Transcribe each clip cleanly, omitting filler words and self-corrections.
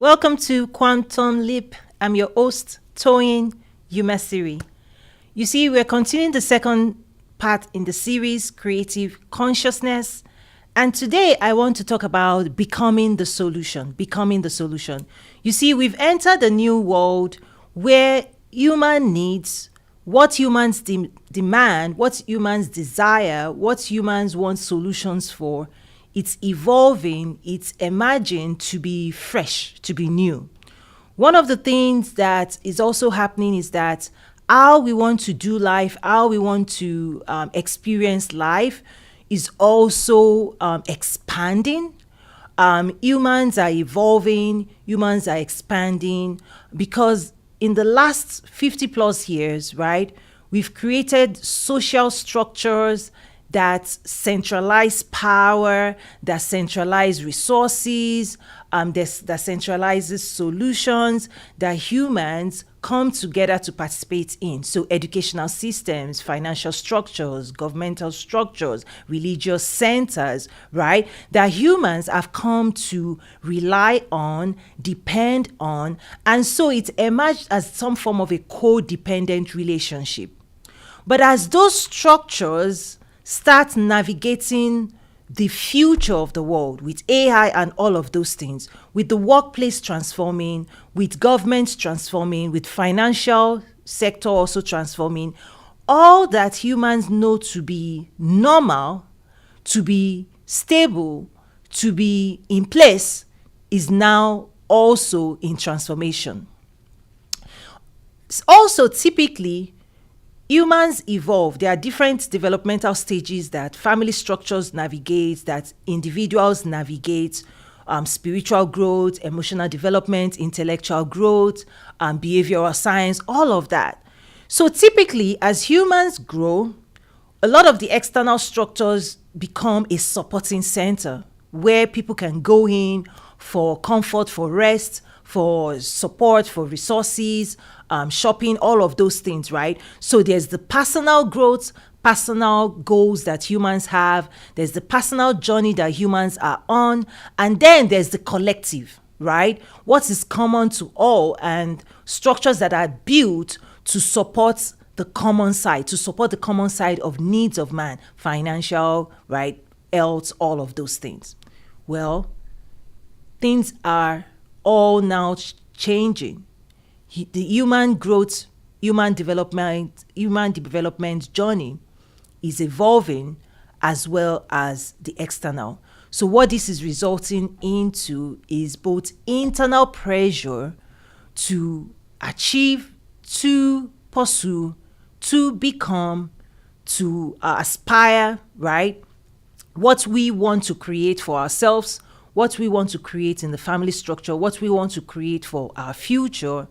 Welcome to Quantum Leap. I'm your host, Toyin Umesiri. You see, we're continuing the second part in the series, Creative Consciousness. And today I want to talk about becoming the solution. Becoming the solution. You see, we've entered a new world where human needs, what humans demand, what humans desire, what humans want solutions for, it's evolving, it's emerging to be fresh, to be new. One of the things that is also happening is that how we want to do life, how we want to experience life is also expanding. Humans are evolving, humans are expanding, because in the last 50 plus years, right, we've created social structures that centralize power, that centralize resources, that centralizes solutions that humans come together to participate in. So educational systems, financial structures, governmental structures, religious centers, right? That humans have come to rely on, depend on, and so it emerged as some form of a codependent relationship. But as those structures start navigating the future of the world with AI and all of those things, with the workplace transforming, with governments transforming, with financial sector also transforming, all that humans know to be normal, to be stable, to be in place is now also in transformation. Also, typically, humans evolve. There are different developmental stages that family structures navigate, that individuals navigate, spiritual growth, emotional development, intellectual growth, behavioral science, all of that. So typically, as humans grow, a lot of the external structures become a supporting center where people can go in for comfort, for rest, for support, for resources, shopping, all of those things, right? So there's the personal growth, personal goals that humans have. There's the personal journey that humans are on. And then there's the collective, right? What is common to all, and structures that are built to support the common side, of needs of man, financial, right? Health, all of those things. Well, things are all now changing. The human growth, human development journey is evolving, as well as the external. So what this is resulting into is both internal pressure to achieve, to pursue, to become, to aspire, right? What we want to create for ourselves, what we want to create in the family structure, what we want to create for our future,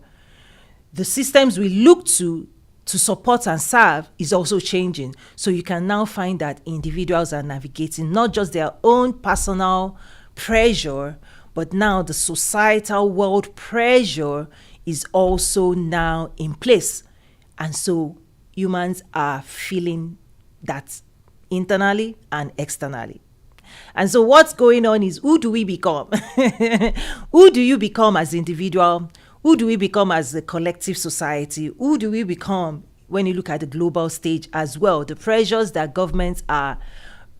the systems we look to support and serve is also changing. So you can now find that individuals are navigating not just their own personal pressure, but now the societal world pressure is also now in place. And so humans are feeling that internally and externally. And so what's going on is, who do we become? Who do you become as individual? Who do we become as a collective society? Who do we become when you look at the global stage as well? The pressures that governments are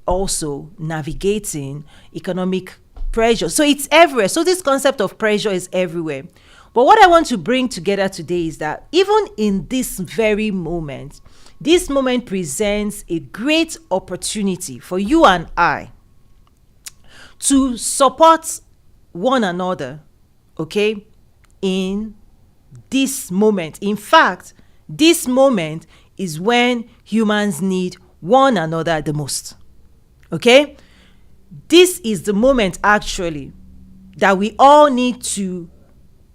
also navigating, economic pressure. So it's everywhere. So this concept of pressure is everywhere. But what I want to bring together today is that even in this very moment, this moment presents a great opportunity for you and I to support one another, okay, in this moment. In fact, this moment is when humans need one another the most, okay? This is the moment, actually, that we all need to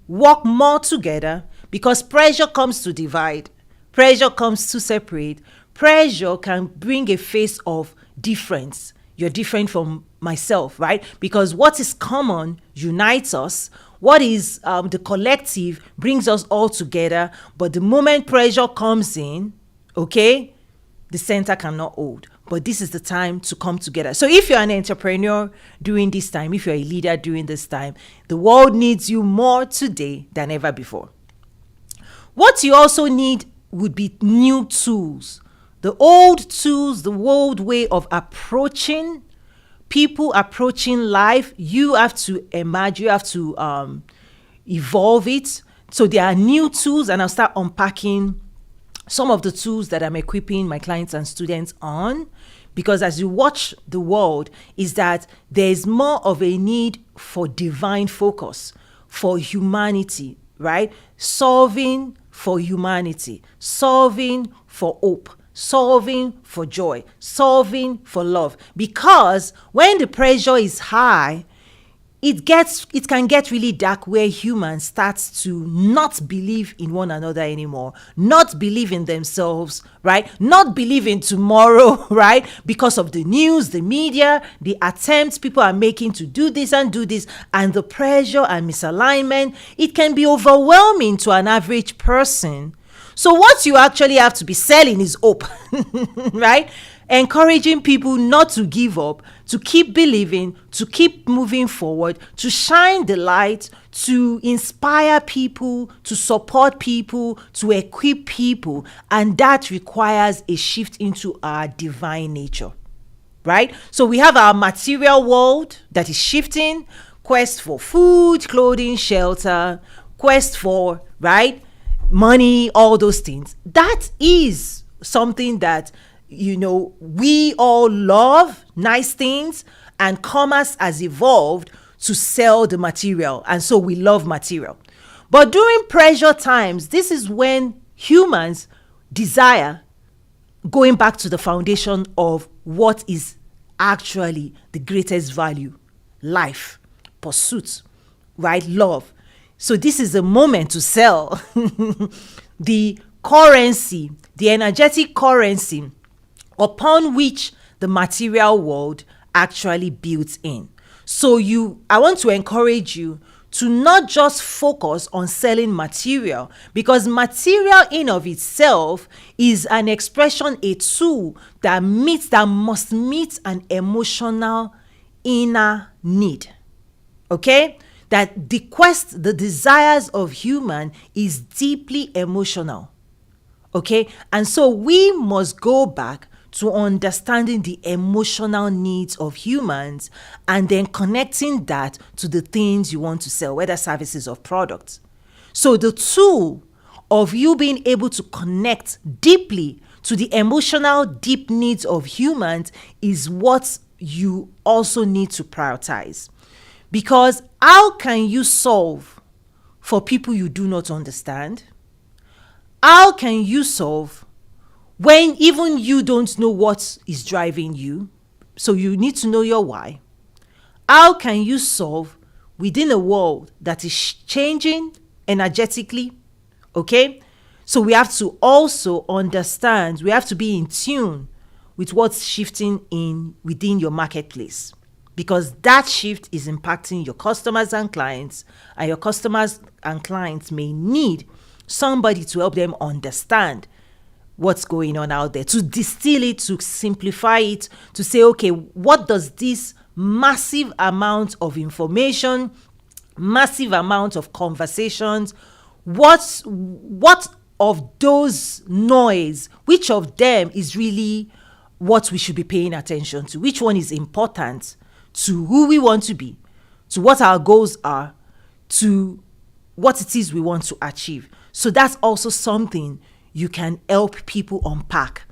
work more together, because pressure comes to divide, pressure comes to separate, pressure can bring a face of difference. You're different from myself, right? Because what is common unites us. What is the collective brings us all together. But the moment pressure comes in, okay, the center cannot hold. but this is the time to come together. So if you're an entrepreneur during this time, if you're a leader during this time, the world needs you more today than ever before. What you also need would be new tools. The old tools, the old way of approaching people, approaching life, you have to emerge, you have to evolve it. So there are new tools, and I'll start unpacking some of the tools that I'm equipping my clients and students on. Because as you watch the world, is that there's more of a need for divine focus, for humanity, right? Solving for humanity, solving for hope, solving for joy, solving for love. Because when the pressure is high, it can get really dark, where humans start to not believe in one another anymore, not believe in themselves, right? Not believe in tomorrow, right? Because of the news, the media, the attempts people are making to do this, and the pressure and misalignment. It can be overwhelming to an average person. So what you actually have to be selling is hope, right? Encouraging people not to give up, to keep believing, to keep moving forward, to shine the light, to inspire people, to support people, to equip people. And that requires a shift into our divine nature, right? So we have our material world that is shifting, quest for food, clothing, shelter, quest for, right, money, all those things. That is something that, we all love, nice things, and commerce has evolved to sell the material. And so we love material. But during pressure times, this is when humans desire going back to the foundation of what is actually the greatest value: life, pursuit, right? Love. So this is a moment to sell the currency, the energetic currency upon which the material world actually builds in. So I want to encourage you to not just focus on selling material, because material in of itself is an expression, a tool that must meet an emotional inner need. Okay? That the quest, the desires of human is deeply emotional. Okay? And so we must go back to understanding the emotional needs of humans, and then connecting that to the things you want to sell, whether services or products. So the tool of you being able to connect deeply to the emotional deep needs of humans is what you also need to prioritize. Because how can you solve for people you do not understand? How can you solve when even you don't know what is driving you? So you need to know your why. How can you solve within a world that is changing energetically? Okay? So we have to also understand, we have to be in tune with what's shifting within your marketplace. Because that shift is impacting your customers and clients, and your customers and clients may need somebody to help them understand what's going on out there, to distill it, to simplify it, to say, okay, what does this massive amount of information, massive amount of conversations, what of those noise, which of them is really what we should be paying attention to? Which one is important to who we want to be, to what our goals are, to what it is we want to achieve? So that's also something you can help people unpack.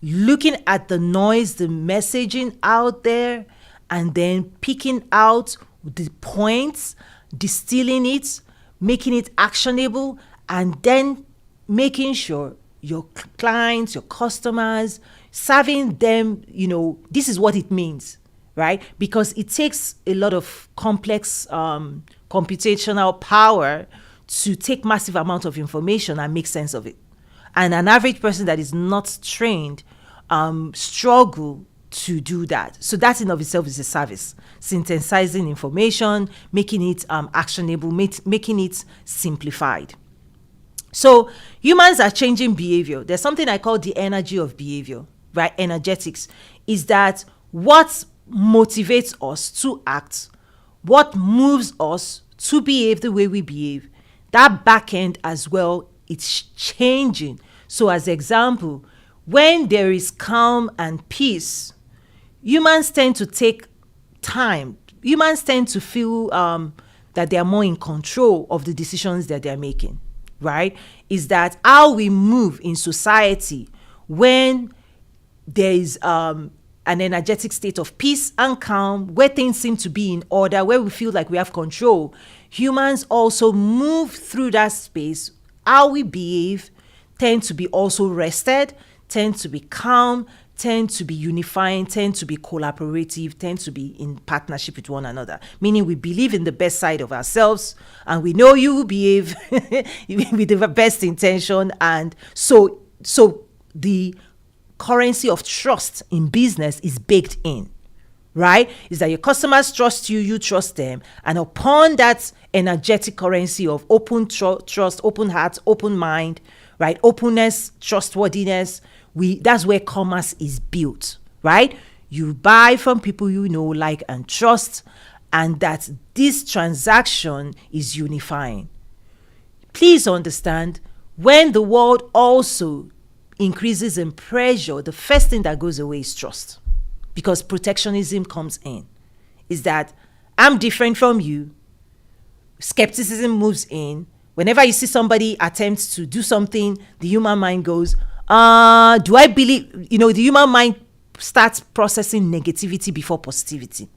Looking at the noise, the messaging out there, and then picking out the points, distilling it, making it actionable, and then making sure your clients, your customers, serving them, this is what it means, right? Because it takes a lot of complex computational power to take massive amount of information and make sense of it. And an average person that is not trained struggle to do that. So that in of itself is a service. Synthesizing information, making it actionable, making it simplified. So humans are changing behavior. There's something I call the energy of behavior, right? Energetics. is that what motivates us to act, what moves us to behave the way we behave, that back end as well, it's changing. So as example, when there is calm and peace, humans tend to take time. Humans tend to feel that they are more in control of the decisions that they're making, right? Is that how we move in society when there is an energetic state of peace and calm, where things seem to be in order, where we feel like we have control. Humans also move through that space. How we behave tend to be also rested, tend to be calm, tend to be unifying, tend to be collaborative, tend to be in partnership with one another. Meaning we believe in the best side of ourselves, and we know you will behave with the best intention. And so the currency of trust in business is baked in, right? Is that your customers trust you, you trust them. And upon that energetic currency of open trust, open heart, open mind, right? Openness, trustworthiness, that's where commerce is built, right? You buy from people you know, like, and trust, and that this transaction is unifying. Please understand, when the world also increases in pressure, the first thing that goes away is trust, because protectionism comes in. Is that I'm different from you. Skepticism moves in. Whenever you see somebody attempts to do something, the human mind goes, do I believe, the human mind starts processing negativity before positivity.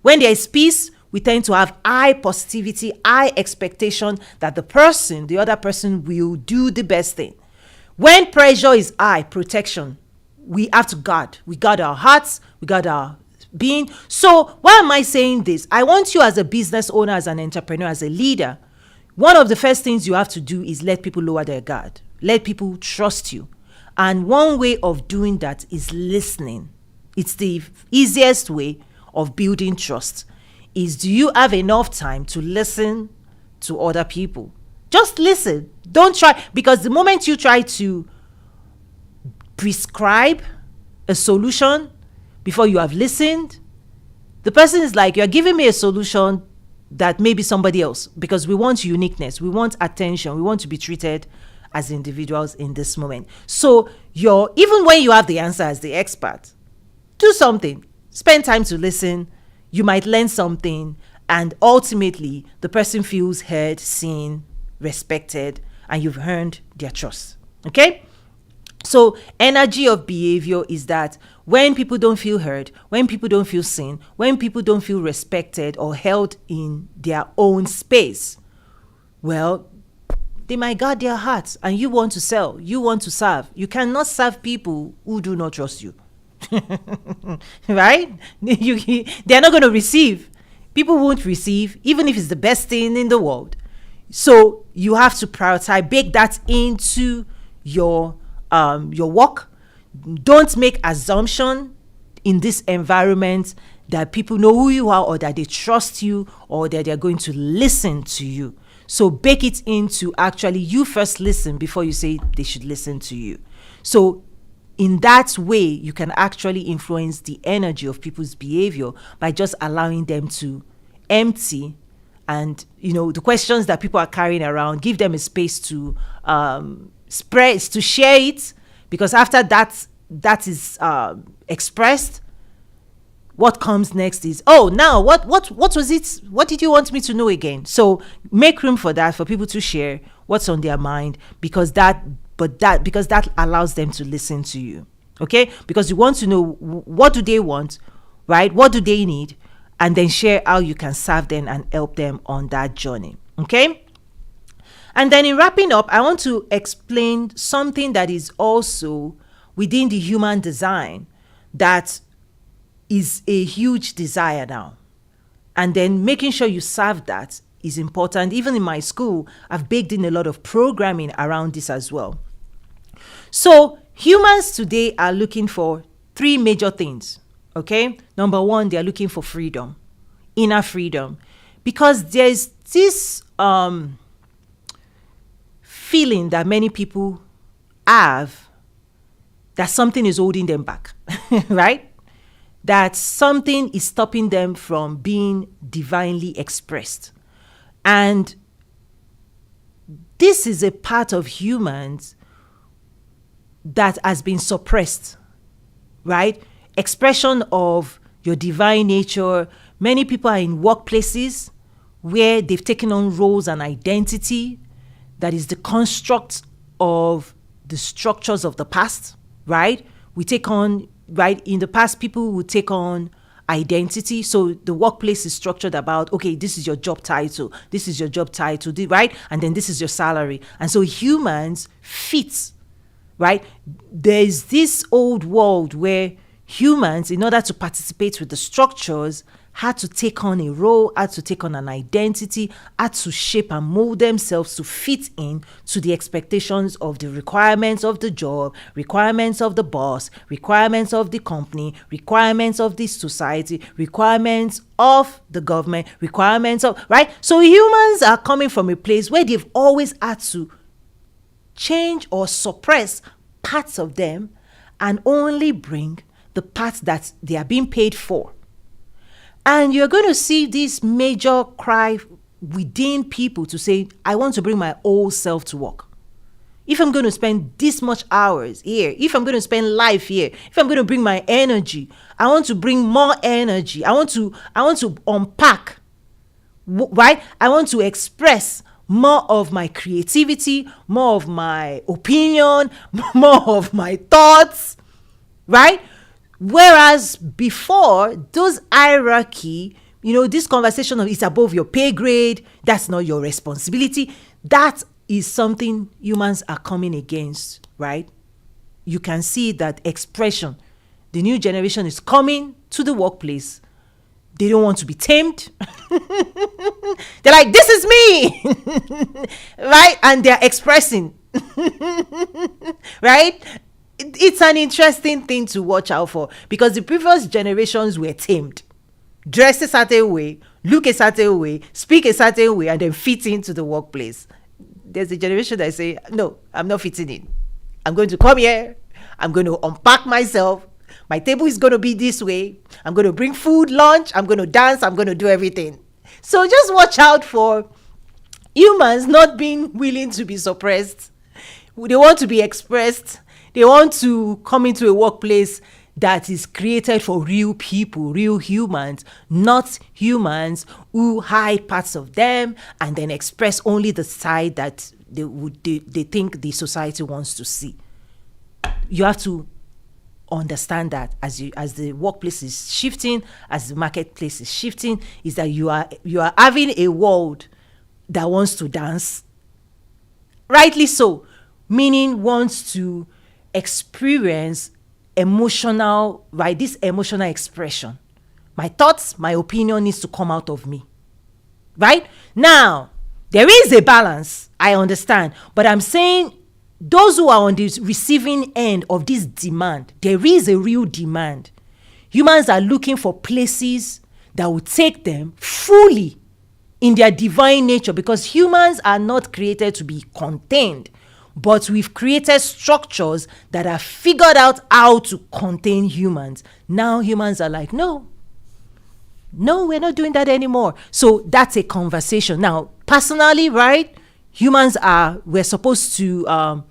When there is peace, we tend to have high positivity, high expectation that the other person will do the best thing. When pressure is high, protection, we have to guard. We guard our hearts, we guard our being. So why am I saying this? I want you as a business owner, as an entrepreneur, as a leader, one of the first things you have to do is let people lower their guard. Let people trust you. And one way of doing that is listening. It's the easiest way of building trust. Is, do you have enough time to listen to other people? Just listen. Don't try, because the moment you try to prescribe a solution before you have listened, the person is like, you're giving me a solution that may be somebody else, because we want uniqueness, we want attention, we want to be treated as individuals in this moment. So even when you have the answer as the expert, do something. Spend time to listen. You might learn something, and ultimately the person feels heard, seen, respected, and you've earned their trust. Okay? So energy of behavior is that when people don't feel heard, when people don't feel seen, when people don't feel respected or held in their own space, well, they might guard their hearts, and you want to sell, you want to serve. You cannot serve people who do not trust you. Right? They're not going to receive. People won't receive, even if it's the best thing in the world. So you have to prioritize, bake that into your work. Don't make assumption in this environment that people know who you are, or that they trust you, or that they're going to listen to you. So bake it into actually you first listen before you say they should listen to you. So in that way, you can actually influence the energy of people's behavior by just allowing them to empty, and the questions that people are carrying around, give them a space to spread, to share it, because after that is expressed, what comes next is, now what was it? What did you want me to know again? So make room for that, for people to share what's on their mind, because that allows them to listen to you. Okay? Because you want to know, what do they want, right? What do they need? And then share how you can serve them and help them on that journey. Okay? And then in wrapping up, I want to explain something that is also within the human design that is a huge desire now. And then making sure you serve that is important. Even in my school, I've baked in a lot of programming around this as well. So humans today are looking for 3 major things. Okay? Number 1, they're looking for freedom, inner freedom, because there's this feeling that many people have that something is holding them back, right? that something is stopping them from being divinely expressed. And this is a part of humans that has been suppressed, right? Expression of your divine nature. Many people are in workplaces where they've taken on roles and identity that is the construct of the structures of the past, right? We take on, right? In the past, people would take on identity. So the workplace is structured about, okay, this is your job title, this is your job title, right? And then this is your salary. And so humans fit, right? There's this old world where humans, in order to participate with the structures, had to take on a role, had to take on an identity, had to shape and mold themselves to fit in to the expectations of the requirements of the job, requirements of the boss, requirements of the company, requirements of the society, requirements of the government, requirements of, right? So humans are coming from a place where they've always had to change or suppress parts of them and only bring the parts that they are being paid for. And you're going to see this major cry within people to say, I want to bring my whole self to work. If I'm going to spend this much hours here, if I'm going to spend life here, if I'm going to bring my energy, I want to bring more energy. I want to unpack, right? I want to express more of my creativity, more of my opinion, more of my thoughts, right? Whereas before, those hierarchy, this conversation of it's above your pay grade, that's not your responsibility, that is something humans are coming against, right? You can see that expression. The new generation is coming to the workplace. They don't want to be tamed. They're like, this is me, right? And they're expressing, right? It's an interesting thing to watch out for, because the previous generations were tamed, dress a certain way, look a certain way, speak a certain way, and then fit into the workplace. There's a generation that say, no, I'm not fitting in. I'm going to come here. I'm going to unpack myself. My table is going to be this way. I'm going to bring food, lunch. I'm going to dance. I'm going to do everything. So just watch out for humans not being willing to be suppressed. They want to be expressed. They want to come into a workplace that is created for real people, real humans, not humans who hide parts of them and then express only the side that they think the society wants to see. You have to understand that as the workplace is shifting, as the marketplace is shifting, is that you are having a world that wants to dance, rightly so, meaning wants to experience emotional, right? This emotional expression. My thoughts, my opinion needs to come out of me, right? Now, there is a balance, I understand, but I'm saying those who are on the receiving end of this demand, there is a real demand. Humans are looking for places that will take them fully in their divine nature, because humans are not created to be contained, but we've created structures that have figured out how to contain humans. Now humans are like, no, we're not doing that anymore. So that's a conversation. Now, personally, right, we're supposed to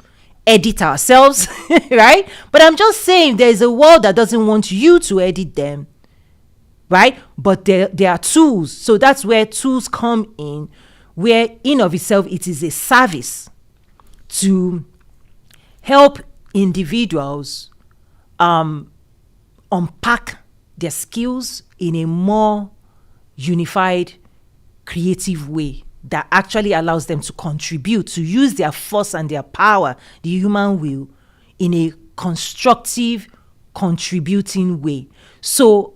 edit ourselves, right? But I'm just saying there's a world that doesn't want you to edit them, right? But there are tools. So that's where tools come in, where in of itself it is a service to help individuals unpack their skills in a more unified, creative way that actually allows them to contribute, to use their force and their power, the human will, in a constructive, contributing way. So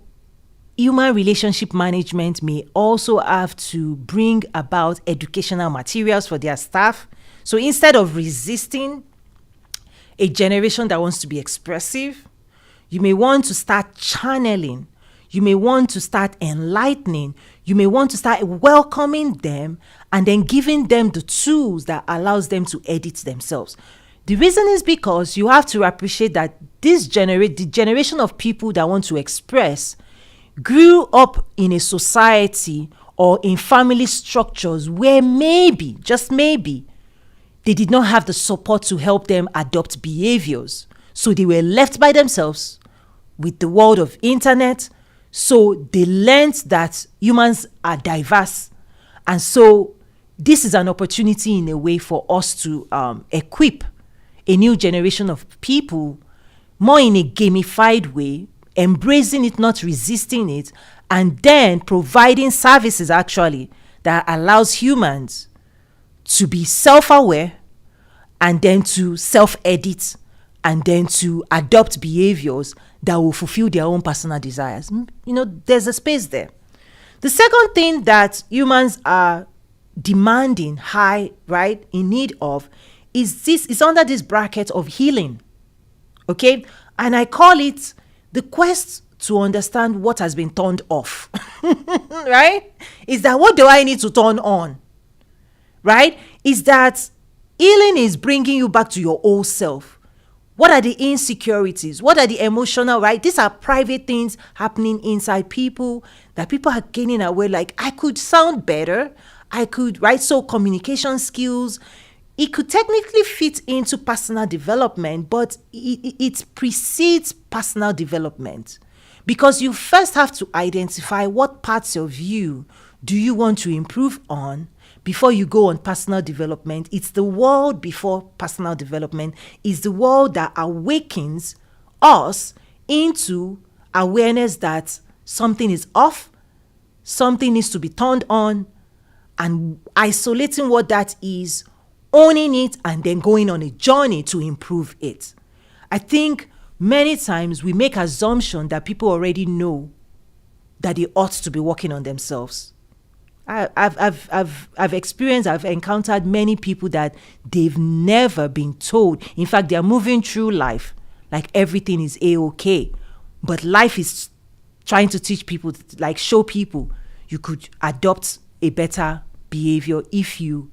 human relationship management may also have to bring about educational materials for their staff. So instead of resisting a generation that wants to be expressive, you may want to start channeling. You may want to start enlightening. You may want to start welcoming them and then giving them the tools that allows them to edit themselves. The reason is because you have to appreciate that the generation of people that want to express grew up in a society or in family structures where maybe, just maybe, they did not have the support to help them adopt behaviors. So they were left by themselves with the world of internet. So they learned that humans are diverse. And so this is an opportunity in a way for us to equip a new generation of people more in a gamified way, embracing it, not resisting it, and then providing services actually that allows humans to be self-aware and then to self-edit and then to adopt behaviors that will fulfill their own personal desires. There's a space there. The second thing that humans are demanding high, right, in need of is under this bracket of healing. Okay? And I call it the quest to understand what has been turned off. Right? Is that what do I need to turn on? Right? Is that healing is bringing you back to your old self. What are the insecurities? What are the emotional, right? These are private things happening inside people that people are gaining aware, like, I could sound better. I could, right? So communication skills, it could technically fit into personal development, but it precedes personal development because you first have to identify what parts of you do you want to improve on before you go on personal development. It's the world before personal development. It's the world that awakens us into awareness that something is off, something needs to be turned on, and isolating what that is, owning it, and then going on a journey to improve it. I think many times we make assumption that people already know that they ought to be working on themselves. I've experienced, I've encountered many people that they've never been told. In fact, they're moving through life like everything is A-okay. But life is trying to teach people, like show people you could adopt a better behavior if you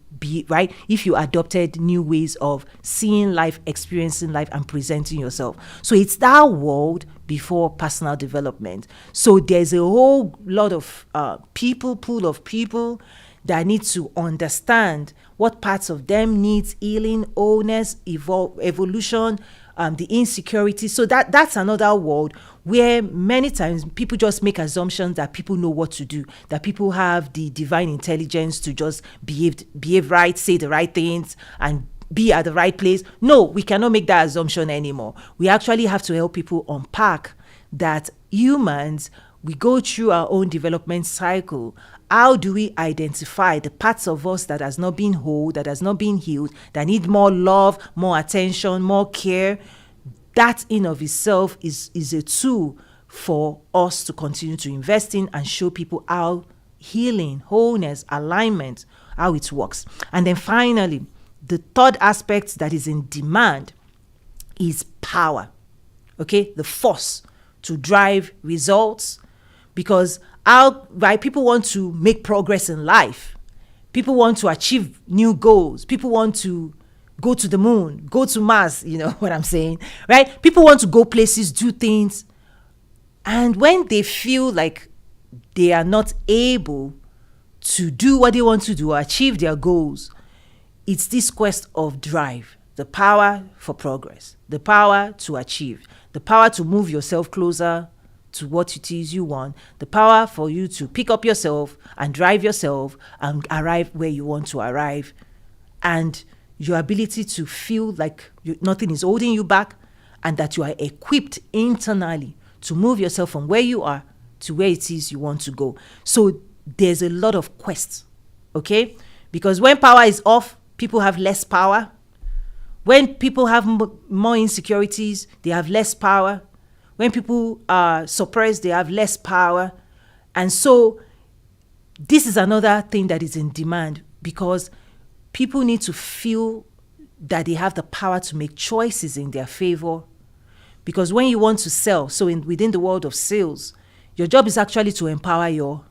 adopted new ways of seeing life, experiencing life, and presenting yourself. So it's that world before personal development. So there's a whole lot of pool of people that need to understand what parts of them needs healing, wholeness, evolution, the insecurity. So that's another world where many times people just make assumptions that people know what to do, that people have the divine intelligence to just behave right, say the right things, and be at the right place. No, we cannot make that assumption anymore. We actually have to help people unpack that humans, we go through our own development cycle. How do we identify the parts of us that has not been whole, that has not been healed, that need more love, more attention, more care? That in of itself is a tool for us to continue to invest in and show people how healing, wholeness, alignment, how it works. And then finally, the third aspect that is in demand is power. Okay, the force to drive results, because people want to make progress in life. People want to achieve new goals. People want to go to the moon, go to Mars, you know what I'm saying, right? People want to go places, do things. And when they feel like they are not able to do what they want to do or achieve their goals, it's this quest of drive, the power for progress, the power to achieve, the power to move yourself closer to what it is you want, the power for you to pick up yourself and drive yourself and arrive where you want to arrive, and your ability to feel like nothing is holding you back and that you are equipped internally to move yourself from where you are to where it is you want to go. So there's a lot of quests, okay? Because when power is off, people have less power. When people have more insecurities, they have less power. When people are suppressed, they have less power. And so this is another thing that is in demand, because people need to feel that they have the power to make choices in their favor. Because when you want to sell, so within the world of sales, your job is actually to empower your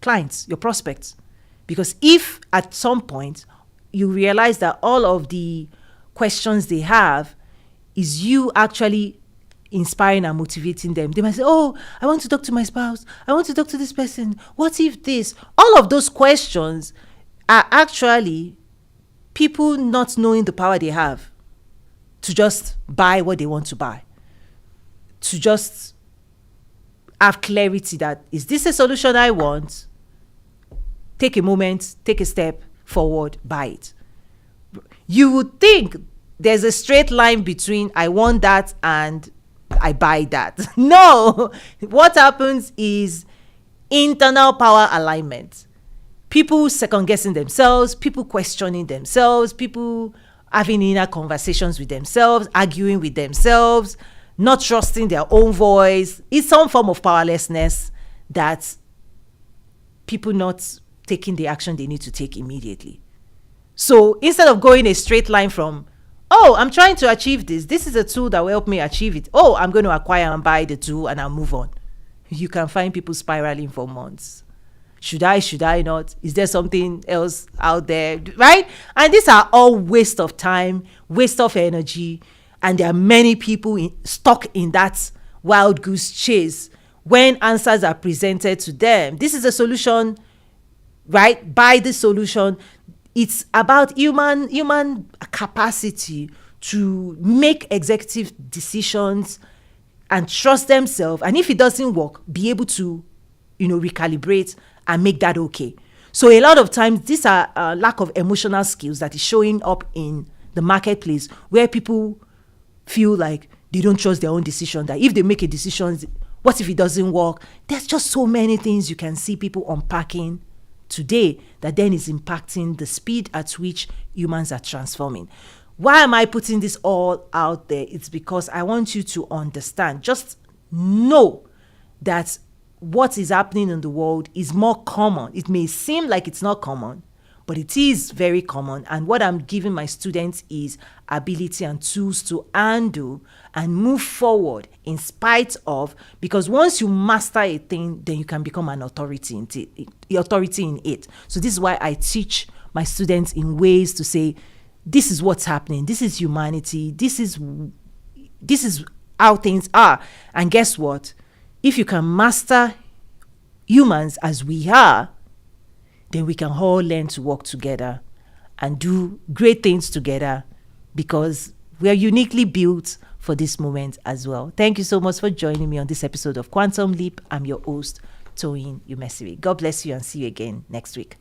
clients, your prospects. Because if at some point you realize that all of the questions they have is you actually inspiring and motivating them. They might say, oh, I want to talk to my spouse. I want to talk to this person. What if this? All of those questions are actually people not knowing the power they have to just buy what they want to buy, to just have clarity that, is this a solution I want? Take a moment, take a step forward, buy it. You would think there's a straight line between I want that and I buy that. No, what happens is internal power alignment. People second guessing themselves, people questioning themselves, people having inner conversations with themselves, arguing with themselves, not trusting their own voice. It's some form of powerlessness that people not taking the action they need to take immediately. So instead of going a straight line from, oh, I'm trying to achieve this. This is a tool that will help me achieve it. Oh, I'm going to acquire and buy the tool and I'll move on. You can find people spiraling for months. Should I not? Is there something else out there? Right? And these are all waste of time, waste of energy. And there are many people stuck in that wild goose chase when answers are presented to them. This is a solution, right? Buy the solution. It's about human capacity to make executive decisions and trust themselves. And if it doesn't work, be able to, recalibrate and make that okay. So a lot of times, these are lack of emotional skills that is showing up in the marketplace, where people feel like they don't trust their own decision, that if they make a decision, what if it doesn't work? There's just so many things you can see people unpacking today that then is impacting the speed at which humans are transforming. Why am I putting this all out there? It's because I want you to understand, just know that what is happening in the world is more common. It may seem like it's not common, but it is very common. And what I'm giving my students is ability and tools to handle and move forward in spite of, because once you master a thing, then you can become an authority in it. So this is why I teach my students in ways to say, this is what's happening. This is humanity. This is how things are. And guess what? If you can master humans as we are, then we can all learn to work together and do great things together, because we are uniquely built for this moment as well. Thank you so much for joining me on this episode of Quantum Leap. I'm your host, Toyin Umesiri. God bless you and see you again next week.